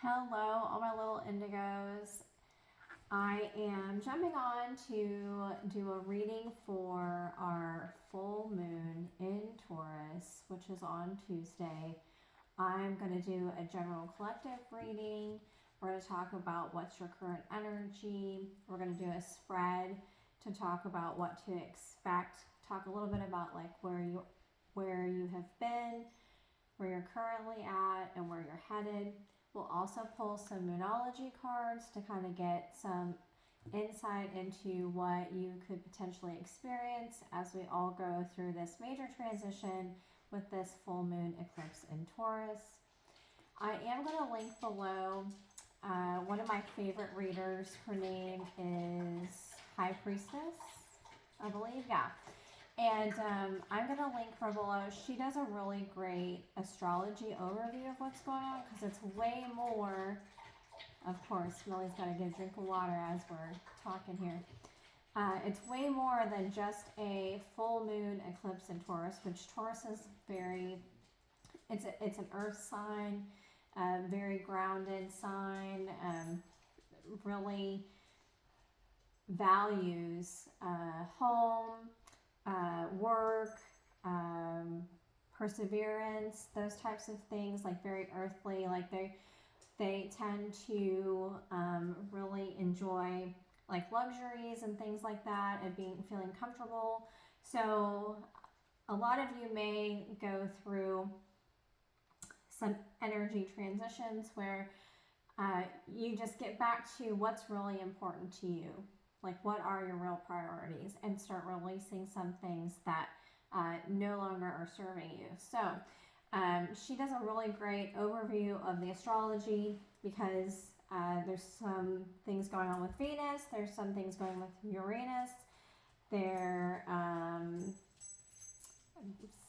Hello, all my little indigos. I am jumping on to do a reading for our full moon in Taurus, which is on Tuesday. I'm going to do a general collective reading. We're going to talk about what's your current energy. We're going to do a spread to talk about what to expect. Talk a little bit about like where you have been, where you're currently at, and where you're headed. We'll also pull some Moonology cards to kind of get some insight into what you could potentially experience as we all go through this major transition with this full moon eclipse in Taurus. I am going to link below one of my favorite readers. Her name is High Priestess, I believe. Yeah. And I'm going to link her below. She does a really great astrology overview of what's going on because it's way more, of course, Millie's got to get a drink of water as we're talking here. It's way more than just a full moon eclipse in Taurus, which Taurus is it's an earth sign, very grounded sign, really values home, work, perseverance, those types of things, like very earthly. Like they tend to really enjoy like luxuries and things like that, and feeling comfortable. So a lot of you may go through some energy transitions where you just get back to what's really important to you. Like, what are your real priorities, and start releasing some things that no longer are serving you. So she does a really great overview of the astrology because there's some things going on with Venus, there's some things going with Uranus, there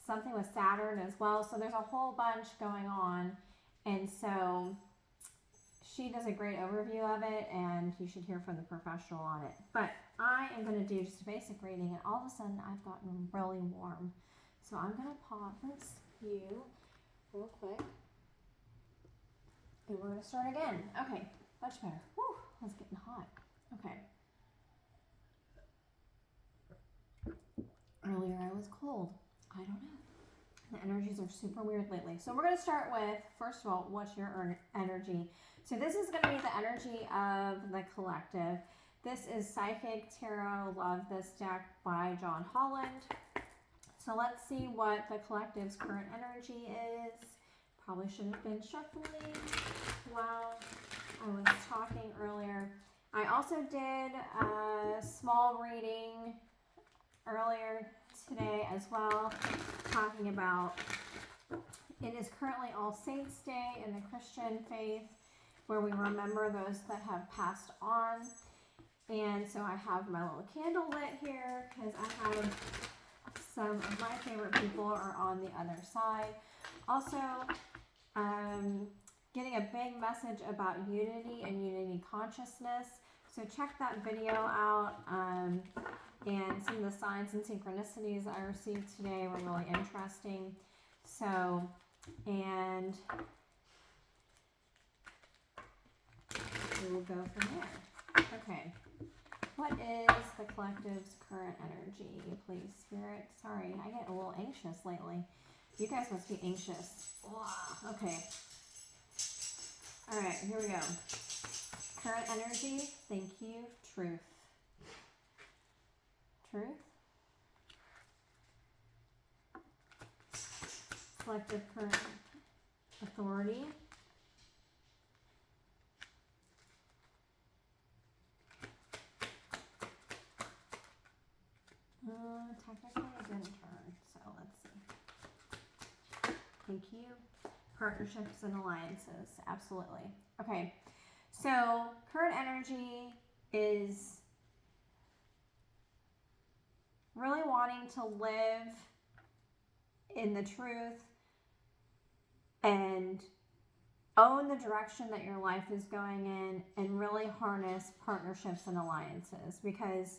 something with Saturn as well. So there's a whole bunch going on, and so she does a great overview of it, and you should hear from the professional on it. But I am going to do just a basic reading, and all of a sudden I've gotten really warm. So I'm going to pause you real quick, and we're going to start again. Okay, much better. Whew, it's getting hot. Okay. Earlier I was cold. I don't know. The energies are super weird lately. So we're going to start with, first of all, what's your energy? So this is going to be the energy of the collective. This is Psychic Tarot. Love this deck by John Holland. So let's see what the collective's current energy is. Probably should have been shuffling while I was talking earlier. I also did a small reading earlier today as well, talking about it is currently All Saints Day in the Christian faith, where we remember those that have passed on. And so I have my little candle lit here because I have some of my favorite people are on the other side. Also, getting a big message about unity and unity consciousness. So check that video out. And some of the signs and synchronicities I received today were really interesting. So, and we will go from there. Okay. What is the collective's current energy, please, Spirit? Sorry, I get a little anxious lately. You guys must be anxious. Wow. Okay. All right, here we go. Current energy, thank you, truth. Truth. Collective current authority. Technically it didn't turn, so let's see. Thank you. Partnerships and alliances, absolutely. Okay, so current energy is really wanting to live in the truth and own the direction that your life is going in, and really harness partnerships and alliances, because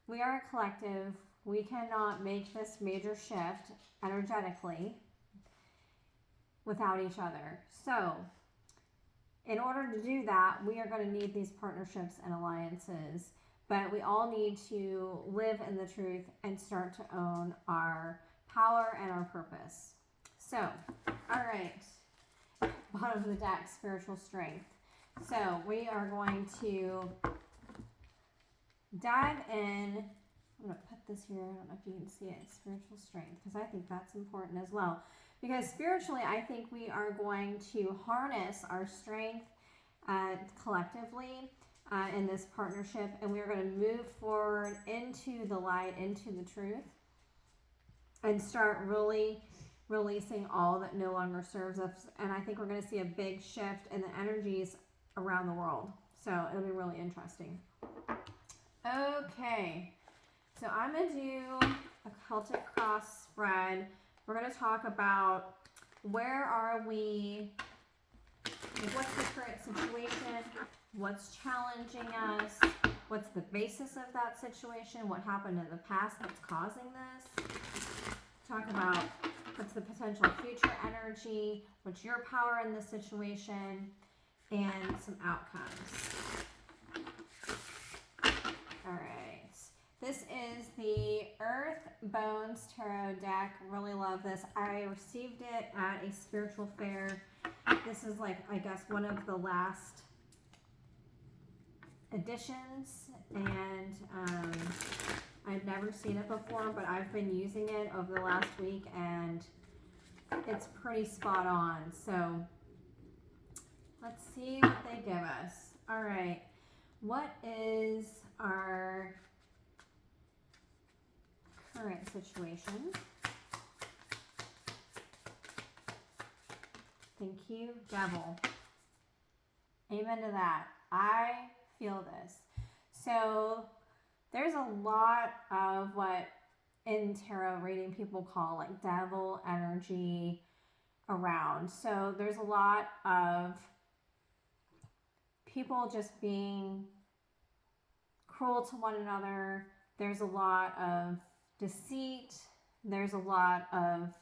we are a collective. We cannot make this major shift energetically without each other. So in order to do that, we are going to need these partnerships and alliances. But we all need to live in the truth and start to own our power and our purpose. So, all right. Bottom of the deck, spiritual strength. So we are going to dive in. I'm going to put this here. I don't know if you can see it. Spiritual strength, because I think that's important as well. Because spiritually, I think we are going to harness our strength collectively in this partnership, and we are going to move forward into the light, into the truth, and start really releasing all that no longer serves us. And I think we're going to see a big shift in the energies around the world. So it'll be really interesting. Okay, so I'm going to do a Celtic cross spread. We're going to talk about where are we, what's the current situation, what's challenging us, what's the basis of that situation, what happened in the past that's causing this. Talk about what's the potential future energy, what's your power in this situation, and some outcomes. All right. This is the Earth Bones Tarot deck. Really love this. I received it at a spiritual fair. This is like, I guess, one of the last editions, and I've never seen it before, but I've been using it over the last week, and it's pretty spot on. So let's see what they give us. All right. What is our current situation? Thank you, Devil. Amen to that. I feel this. So there's a lot of what in tarot reading people call like devil energy around. So there's a lot of people just being cruel to one another. There's a lot of deceit. There's a lot of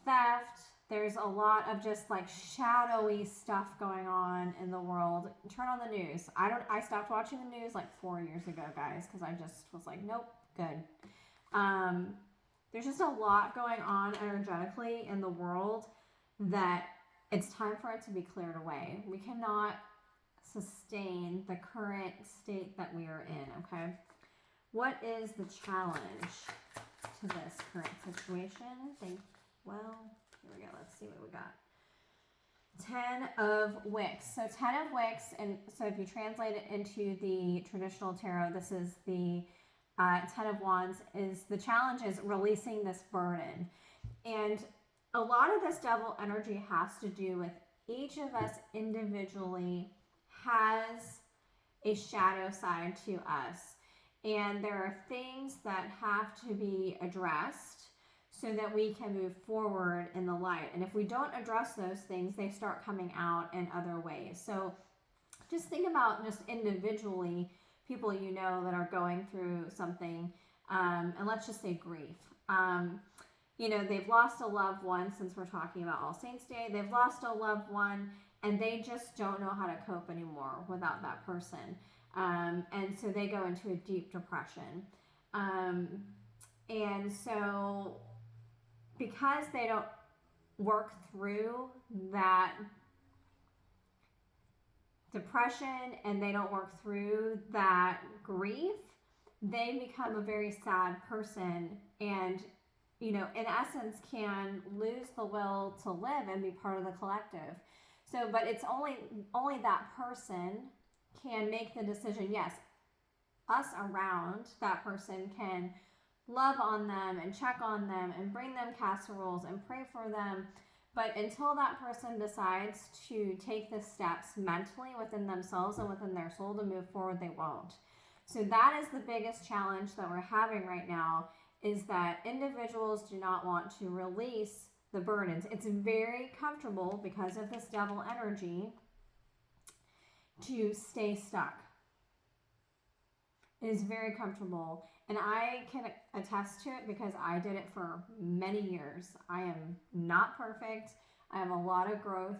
theft. There's a lot of just like shadowy stuff going on in the world. Turn on the news. I stopped watching the news like 4 years ago, guys, because I just was like, nope, good. There's just a lot going on energetically in the world that it's time for it to be cleared away. We cannot sustain the current state that we are in, okay? What is the challenge to this current situation? Well, here we go. Let's see what we got. 10 of Wicks. So 10 of Wicks, and so if you translate it into the traditional tarot, this is the 10 of Wands. Is the challenge is releasing this burden. And a lot of this devil energy has to do with each of us individually has a shadow side to us. And there are things that have to be addressed so that we can move forward in the light. And if we don't address those things, they start coming out in other ways. So just think about just individually people you know that are going through something, and let's just say grief. You know, they've lost a loved one, since we're talking about All Saints Day. They've lost a loved one, and they just don't know how to cope anymore without that person. And so they go into a deep depression. And so because they don't work through that depression and they don't work through that grief, they become a very sad person and, you know, in essence can lose the will to live and be part of the collective. So, but it's only that person can make the decision. Yes, us around that person can love on them and check on them and bring them casseroles and pray for them. But until that person decides to take the steps mentally within themselves and within their soul to move forward, they won't. So that is the biggest challenge that we're having right now, is that individuals do not want to release the burdens. It's very comfortable because of this devil energy to stay stuck. It is very comfortable. And I can attest to it because I did it for many years. I am not perfect. I have a lot of growth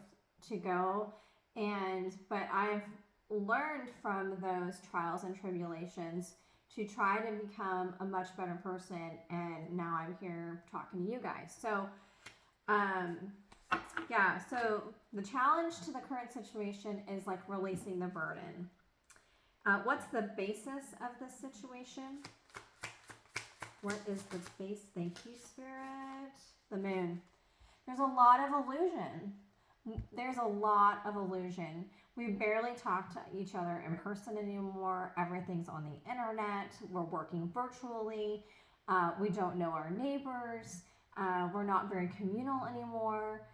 to go. But I've learned from those trials and tribulations to try to become a much better person, and now I'm here talking to you guys. So yeah, so the challenge to the current situation is like releasing the burden. What's the basis of this situation? What is the base? Thank you, Spirit. The moon. There's a lot of illusion. There's a lot of illusion. We barely talk to each other in person anymore. Everything's on the internet. We're working virtually. We don't know our neighbors. We're not very communal anymore.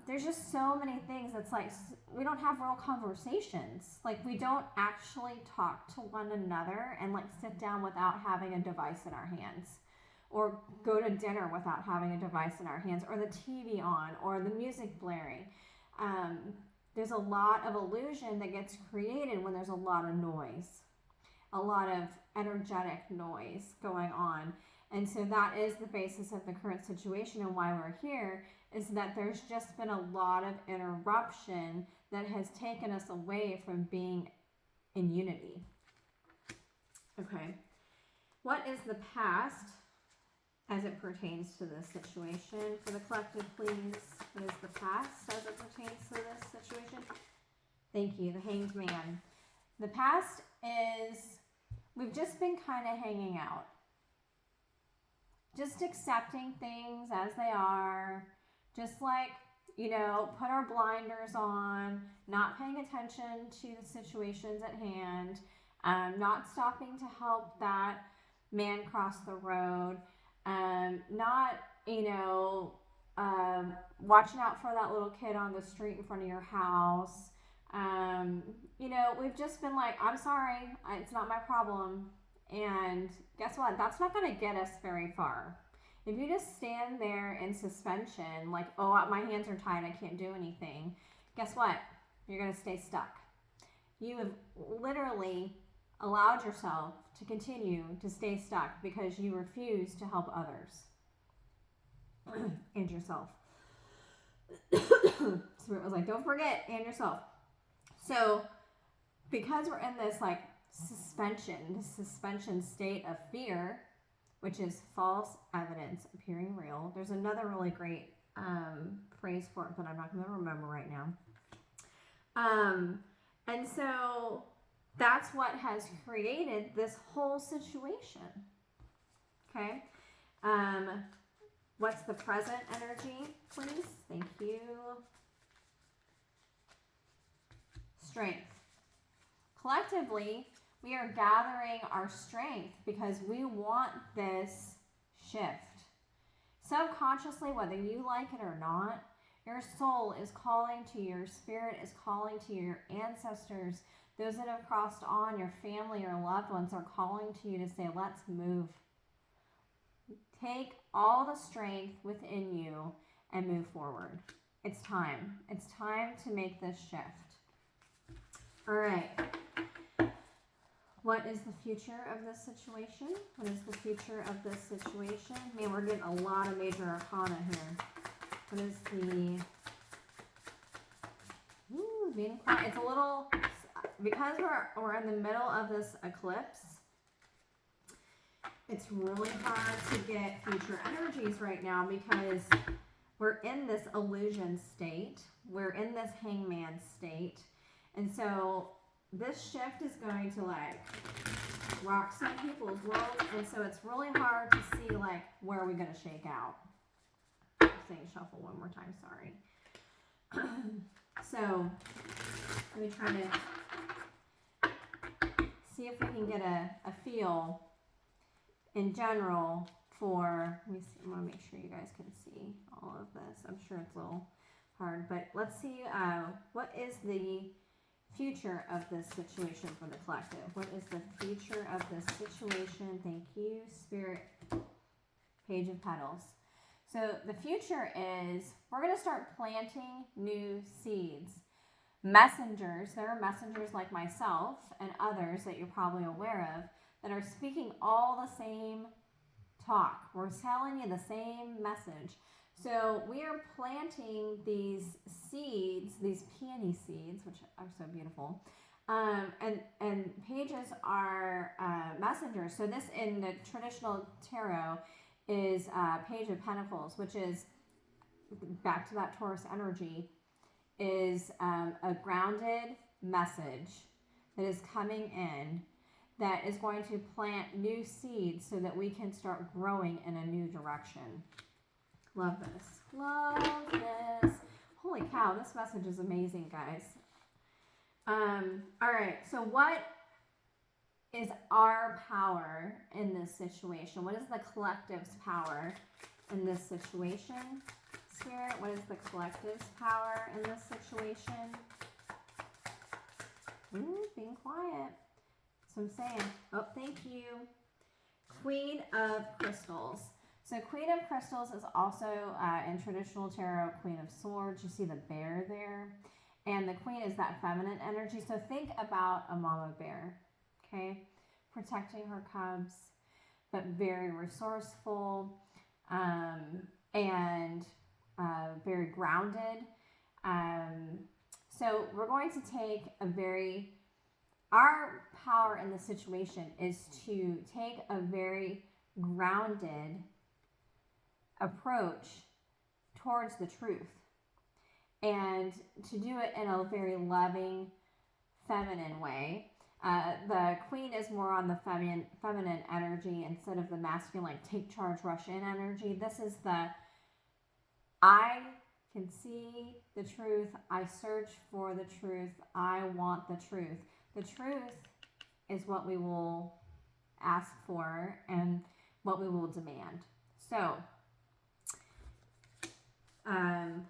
There's just so many things. It's like we don't have real conversations. Like we don't actually talk to one another and like sit down without having a device in our hands, or go to dinner without having a device in our hands, or the TV on, or the music blaring. There's a lot of illusion that gets created when there's a lot of noise, a lot of energetic noise going on. And so that is the basis of the current situation, and why we're here is that there's just been a lot of interruption that has taken us away from being in unity. Okay. What is the past as it pertains to this situation? For the collective, please. What is the past as it pertains to this situation? Thank you. The Hanged Man. The past is we've just been kind of hanging out. Just accepting things as they are. Just like, put our blinders on, not paying attention to the situations at hand, not stopping to help that man cross the road, not, watching out for that little kid on the street in front of your house. We've just been like, I'm sorry, it's not my problem. And guess what? That's not going to get us very far. If you just stand there in suspension, like, oh, my hands are tied, I can't do anything, guess what? You're going to stay stuck. You have literally allowed yourself to continue to stay stuck because you refuse to help others and yourself. Spirit was like, don't forget, and yourself. So, because we're in this like suspension state of fear, which is false evidence appearing real. There's another really great phrase for it, but I'm not going to remember right now. And so that's what has created this whole situation. Okay. What's the present energy, please? Thank you. Strength. Collectively, we are gathering our strength because we want this shift. Subconsciously, whether you like it or not, your soul is calling to you, your spirit is calling to you, your ancestors, those that have crossed on, your family, your loved ones are calling to you to say, let's move. Take all the strength within you and move forward. It's time. It's time to make this shift. All right. What is the future of this situation? What is the future of this situation? Man, we're getting a lot of major arcana here. What is the... It's a little... Because we're in the middle of this eclipse, it's really hard to get future energies right now because we're in this illusion state. We're in this hangman state. And so this shift is going to like rock some people's worlds. And so it's really hard to see like where are we going to shake out. I'm saying shuffle one more time, sorry. So let me try to see if we can get a feel in general for, let me see, I want to make sure you guys can see all of this. I'm sure it's a little hard, but let's see what is the future of this situation for the collective. What is the future of this situation? Thank you, Spirit. Page of Petals. So the future is we're going to start planting new seeds. Messengers, there are messengers like myself and others that you're probably aware of that are speaking all the same talk. We're telling you the same message. So we are planting these seeds, these peony seeds, which are so beautiful. And pages are messengers. So this in the traditional tarot is Page of Pentacles, which is back to that Taurus energy, is a grounded message that is coming in that is going to plant new seeds so that we can start growing in a new direction. Love this. Love this. Holy cow, this message is amazing, guys. All right, so what is our power in this situation? What is the collective's power in this situation? Spirit, what is the collective's power in this situation? Being quiet. So I'm saying, oh, thank you. Queen of Crystals. So Queen of Crystals is also in traditional tarot, Queen of Swords. You see the bear there. And the queen is that feminine energy. So think about a mama bear, okay? Protecting her cubs, but very resourceful and very grounded. So we're going to take our power in the situation is to take a very grounded approach towards the truth. And to do it in a very loving, feminine way. The queen is more on the feminine energy instead of the masculine, like take charge, rush in energy. This is the, I can see the truth. I search for the truth. I want the truth. The truth is what we will ask for and what we will demand. So,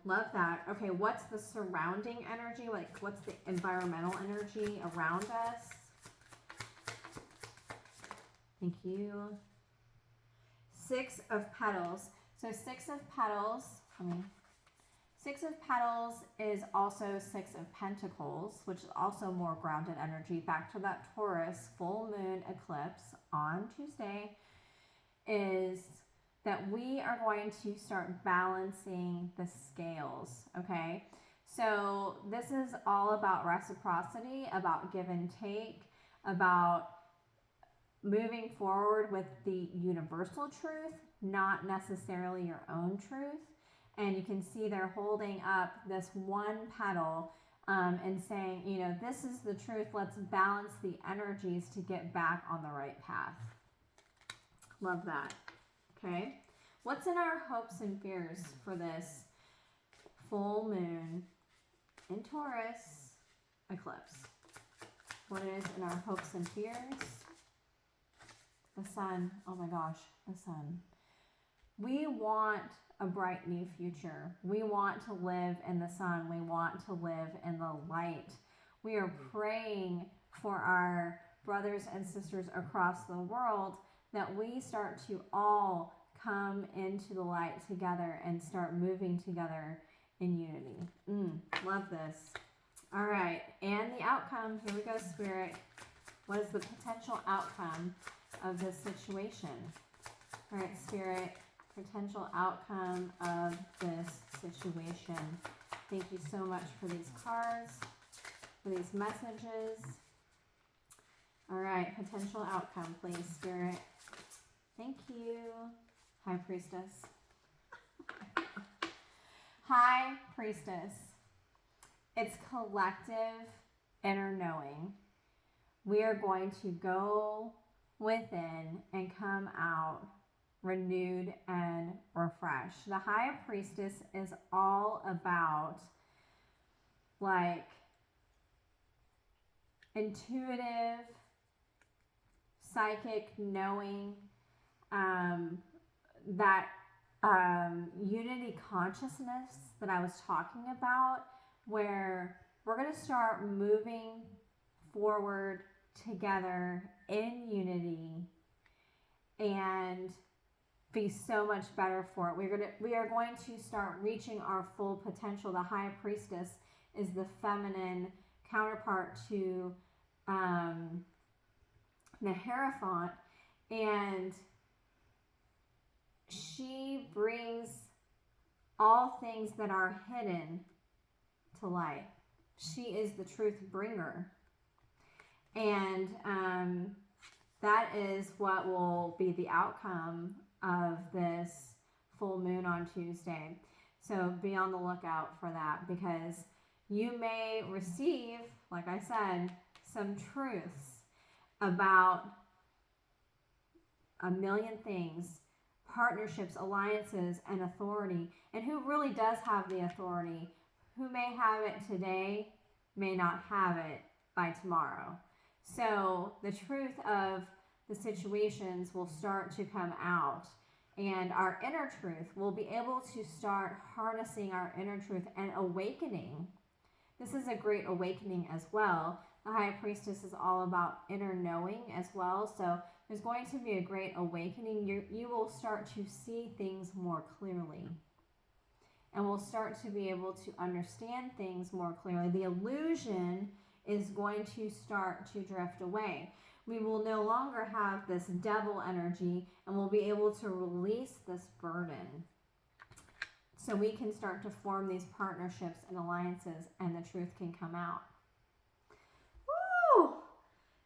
love that. Okay, what's the surrounding energy? Like, what's the environmental energy around us? Thank you. Six of Petals. So Six of Petals, Six of Petals is also Six of Pentacles, which is also more grounded energy. Back to that Taurus full moon eclipse on Tuesday is that we are going to start balancing the scales, okay? So this is all about reciprocity, about give and take, about moving forward with the universal truth, not necessarily your own truth. And you can see they're holding up this one petal and saying, you know, this is the truth. Let's balance the energies to get back on the right path. Love that. Okay. What's in our hopes and fears for this full moon in Taurus eclipse? What is in our hopes and fears? The sun. Oh my gosh, the sun. We want a bright new future. We want to live in the sun. We want to live in the light. We are praying for our brothers and sisters across the world that we start to all come into the light together and start moving together in unity. Love this. All right, and the outcome. Here we go, Spirit. What is the potential outcome of this situation? All right, Spirit. Potential outcome of this situation. Thank you so much for these cards, for these messages. All right, potential outcome, please, Spirit. Thank you. High Priestess. High Priestess. It's collective inner knowing. We are going to go within and come out renewed and refreshed. The High Priestess is all about like intuitive, psychic knowing, that unity consciousness that I was talking about, where we're going to start moving forward together in unity and be so much better for it. We are going to start reaching our full potential. The High Priestess is the feminine counterpart to the Hierophant, and she brings all things that are hidden to light. She is the truth bringer. And that is what will be the outcome of this full moon on Tuesday. So be on the lookout for that, because you may receive, like I said, some truths about a million things, partnerships, alliances, and authority. And who really does have the authority? Who may have it today, may not have it by tomorrow. So the truth of the situations will start to come out, and our inner truth will be able to start harnessing our inner truth and awakening. This is a great awakening as well. The High Priestess is all about inner knowing as well. So there's going to be a great awakening. You will start to see things more clearly, and will start to be able to understand things more clearly. The illusion is going to start to drift away. We will no longer have this devil energy, and we'll be able to release this burden. So we can start to form these partnerships and alliances, and the truth can come out. Woo!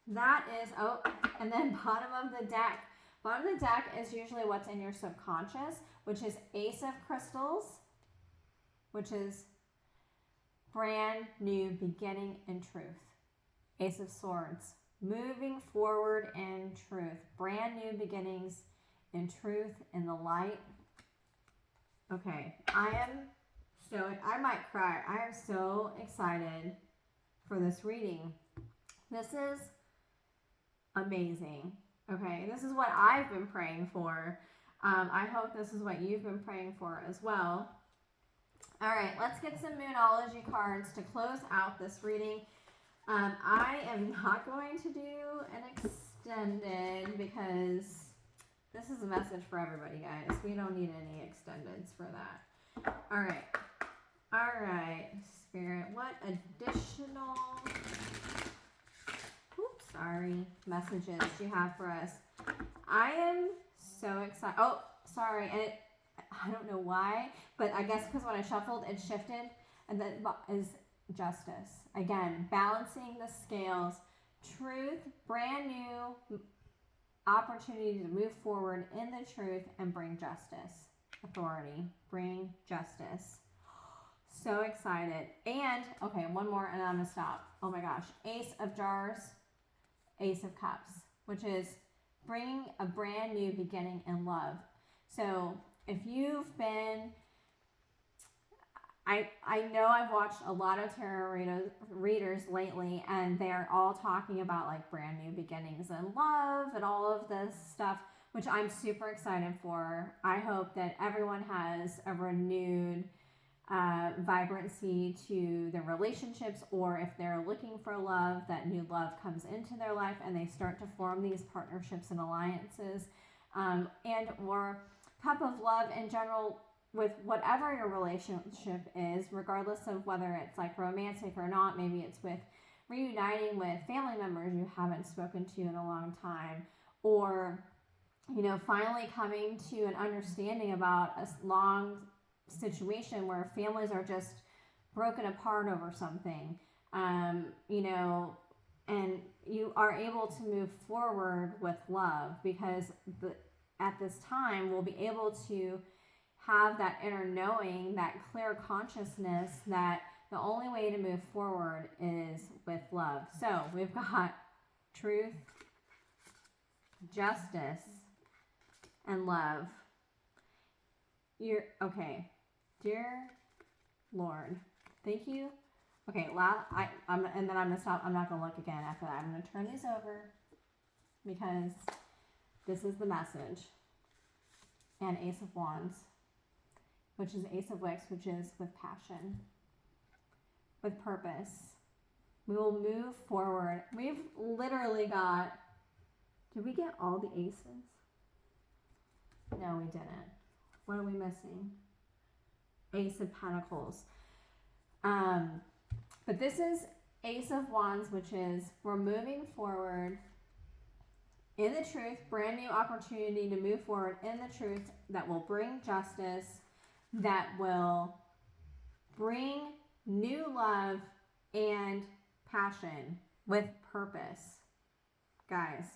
That is, oh, and then bottom of the deck. Bottom of the deck is usually what's in your subconscious, which is Ace of Crystals, which is brand new beginning in truth. Ace of Swords, moving forward in truth. Brand new beginnings in truth, in the light. Okay, I might cry. I am so excited for this reading. This is amazing. Okay, this is what I've been praying for. I hope this is what you've been praying for as well. All right, let's get some Moonology cards to close out this reading. I am not going to do an extended, because this is a message for everybody, guys. We don't need any extendeds for that. All right, Spirit, what additional messages do you have for us? I am so excited. Oh, sorry, and I don't know why, but I guess because when I shuffled, it shifted, and that is justice. Again, balancing the scales, truth, brand new opportunity to move forward in the truth and bring justice. Authority, bring justice. So excited. And, okay, one more and I'm going to stop. Oh my gosh. Ace of Jars, Ace of Cups, which is bringing a brand new beginning in love. So if you've been, I know I've watched a lot of tarot readers lately, and they're all talking about like brand new beginnings in love and all of this stuff, which I'm super excited for. I hope that everyone has a renewed vibrancy to their relationships, or if they're looking for love, that new love comes into their life and they start to form these partnerships and alliances, and or cup of love in general, with whatever your relationship is, regardless of whether it's like romantic or not. Maybe it's with reuniting with family members you haven't spoken to in a long time, or, you know, finally coming to an understanding about a long situation where families are just broken apart over something, you know, and you are able to move forward with love, because at this time we'll be able to have that inner knowing, that clear consciousness that the only way to move forward is with love. So we've got truth, justice, and love. Okay, dear Lord, thank you. Okay, and then I'm gonna stop. I'm not gonna look again after that. I'm gonna turn these over, because this is the message. And Ace of Wands, which is Ace of Wicks, which is with passion, with purpose. We will move forward. We've literally got, did we get all the aces? No, we didn't. What are we missing? Ace of Pentacles. But this is Ace of Wands, which is we're moving forward in the truth, brand new opportunity to move forward in the truth that will bring justice, that will bring new love and passion with purpose. Guys,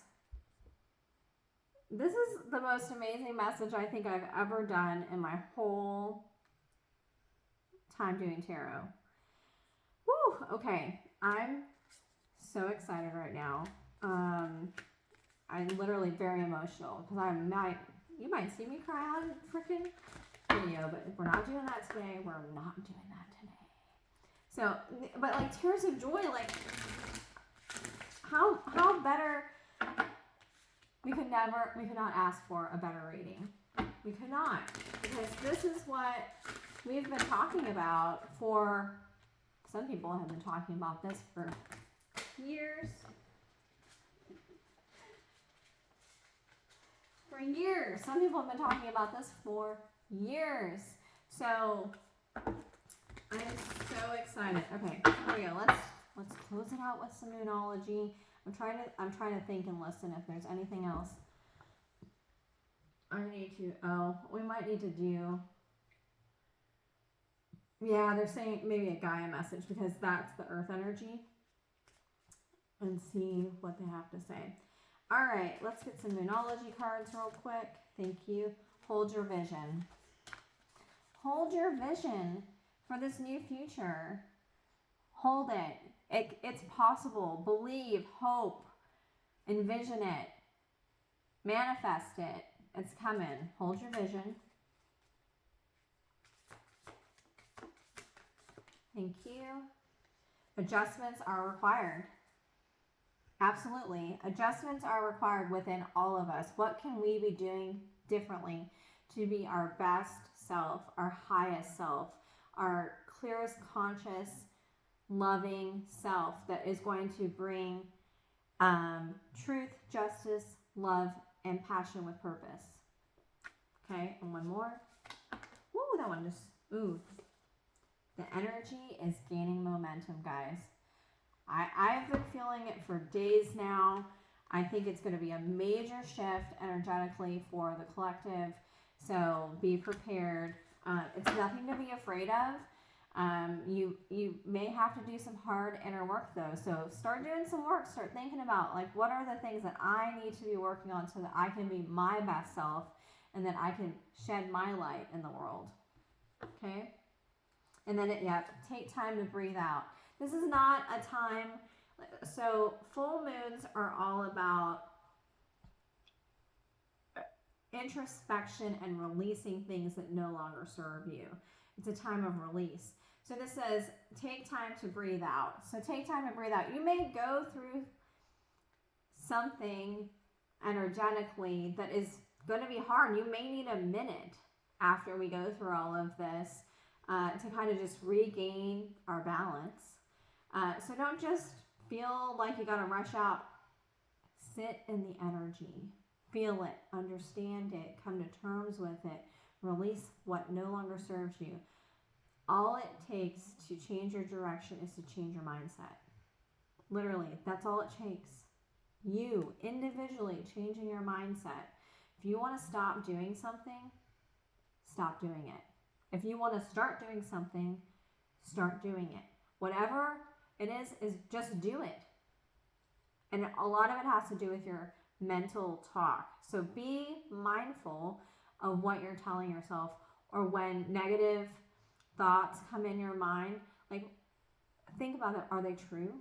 this is the most amazing message I think I've ever done in my whole time doing tarot. Woo! Okay, I'm so excited right now. I'm literally very emotional because you might see me cry on freaking video, but we're not doing that today. We're not doing that today. So, but like tears of joy, like how better, we could not ask for a better reading. We could not, because this is what we've been talking about for, some people have been talking about this for years. For years. Some people have been talking about this for years. So I'm so excited. Okay, here we go. Let's close it out with some Moonology. I'm trying to think and listen if there's anything else. We might need to do, yeah, they're saying maybe a Gaia message because that's the earth energy, and see what they have to say. All right, let's get some Moonology cards real quick. Thank you. Hold your vision. Hold your vision for this new future. Hold it. It's possible. Believe, hope, envision it, manifest it. It's coming. Hold your vision. Thank you. Adjustments are required. Absolutely. Adjustments are required within all of us. What can we be doing differently to be our best self, our highest self, our clearest conscious, loving self that is going to bring truth, justice, love, and passion with purpose. Okay, and one more. Woo, that one just, ooh. The energy is gaining momentum, guys. I've been feeling it for days now. I think it's going to be a major shift energetically for the collective. So be prepared. It's nothing to be afraid of. You may have to do some hard inner work though. So start doing some work. Start thinking about like, what are the things that I need to be working on so that I can be my best self and that I can shed my light in the world. Okay? And then take time to breathe out. This is not a time, so full moons are all about introspection and releasing things that no longer serve you. It's a time of release. So this says, take time to breathe out. So take time to breathe out. You may go through something energetically that is going to be hard. You may need a minute after we go through all of this to kind of just regain our balance. So don't just feel like you got to rush out. Sit in the energy. Feel it. Understand it. Come to terms with it. Release what no longer serves you. All it takes to change your direction is to change your mindset. Literally, that's all it takes. You, individually, changing your mindset. If you want to stop doing something, stop doing it. If you want to start doing something, start doing it. Whatever it is just do it. And a lot of it has to do with your mental talk. So be mindful of what you're telling yourself, or when negative thoughts come in your mind, like think about it. Are they true?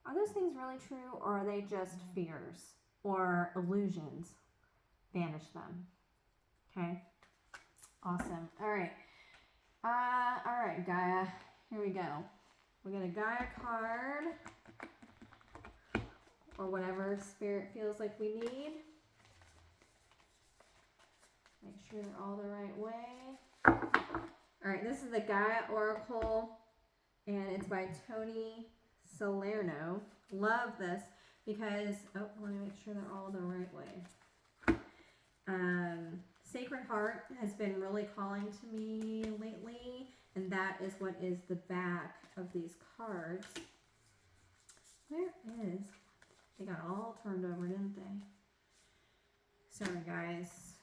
Are those things really true, or are they just fears or illusions? Banish them. Okay? Awesome. All right. All right, Gaia. Here we go. We got a Gaia card, or whatever Spirit feels like we need. Make sure they're all the right way. All right, this is the Gaia Oracle, and it's by Tony Salerno. Love this because, let me make sure they're all the right way. Sacred Heart has been really calling to me lately, and that is what is the back of these cards. Where is, they got all turned over, didn't they? Sorry, guys.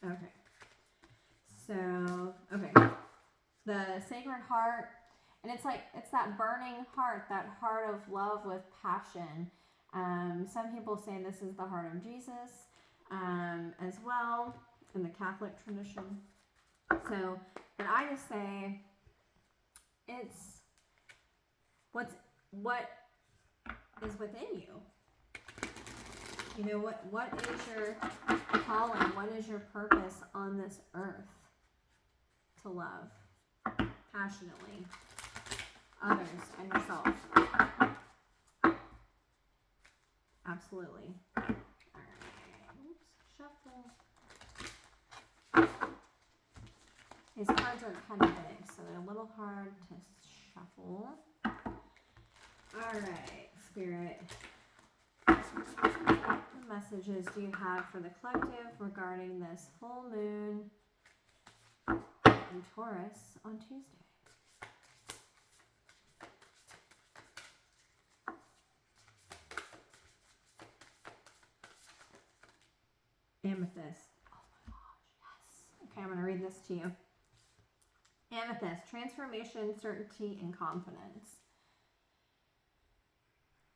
Okay, So, okay. The Sacred Heart. And it's like, it's that burning heart, that heart of love with passion. Some people say this is the heart of Jesus as well in the Catholic tradition. So, but I just say it's what is within you. You know, what is your calling? What is your purpose on this earth? To love passionately others and yourself. Absolutely. All right. Oops. Shuffle. These cards are kind of big, so they're a little hard to shuffle. All right, Spirit. What messages do you have for the collective regarding this full moon in Taurus on Tuesday? Amethyst. Oh my gosh, yes. Okay, I'm going to read this to you. Amethyst, transformation, certainty, and confidence.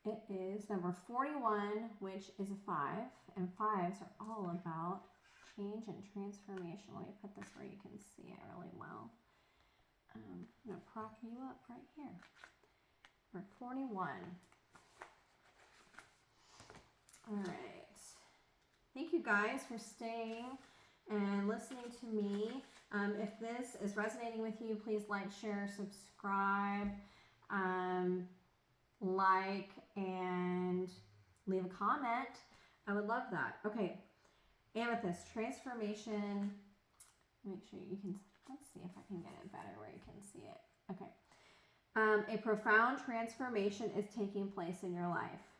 It is number 41, which is a 5, and 5s are all about change and transformation. Let me put this where you can see it really well. I'm going to prop you up right here. Number 41. All right. Thank you guys for staying and listening to me. If this is resonating with you, please like, share, subscribe, like, and leave a comment. I would love that. Okay, Amethyst, transformation. Make sure you can, let's see if I can get it better where you can see it. Okay. A profound transformation is taking place in your life.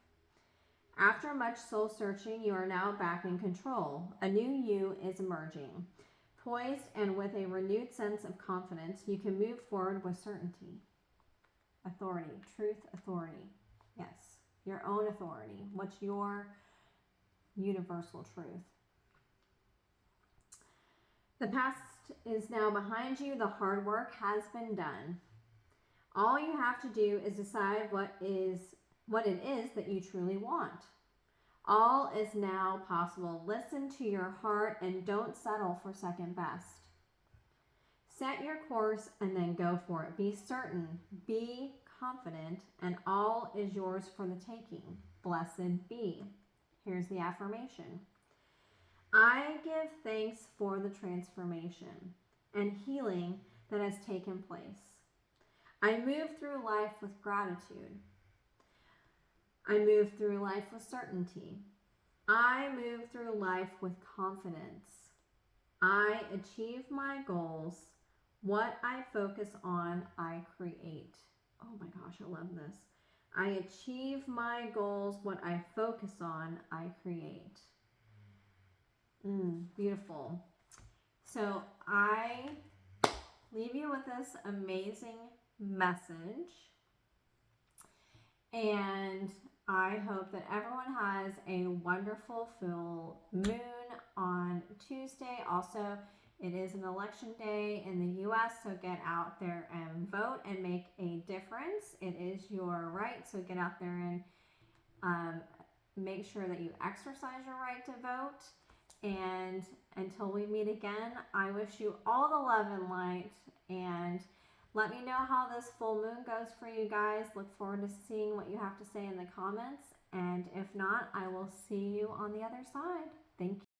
After much soul searching, you are now back in control. A new you is emerging. Poised and with a renewed sense of confidence, you can move forward with certainty. Authority, truth, authority. Yes, your own authority. What's your universal truth? The past is now behind you. The hard work has been done. All you have to do is decide what it is that you truly want. All is now possible. Listen to your heart and don't settle for second best. Set your course and then go for it. Be certain, be confident, and all is yours for the taking. Blessed be. Here's the affirmation. I give thanks for the transformation and healing that has taken place. I move through life with gratitude. I move through life with certainty. I move through life with confidence. I achieve my goals. What I focus on, I create. Oh my gosh, I love this. I achieve my goals. What I focus on, I create. Beautiful. So I leave you with this amazing message. And I hope that everyone has a wonderful full moon on Tuesday. Also, it is an election day in the U.S., so get out there and vote and make a difference. It is your right, so get out there and make sure that you exercise your right to vote. And until we meet again, I wish you all the love and light, and let me know how this full moon goes for you guys. Look forward to seeing what you have to say in the comments. And if not, I will see you on the other side. Thank you.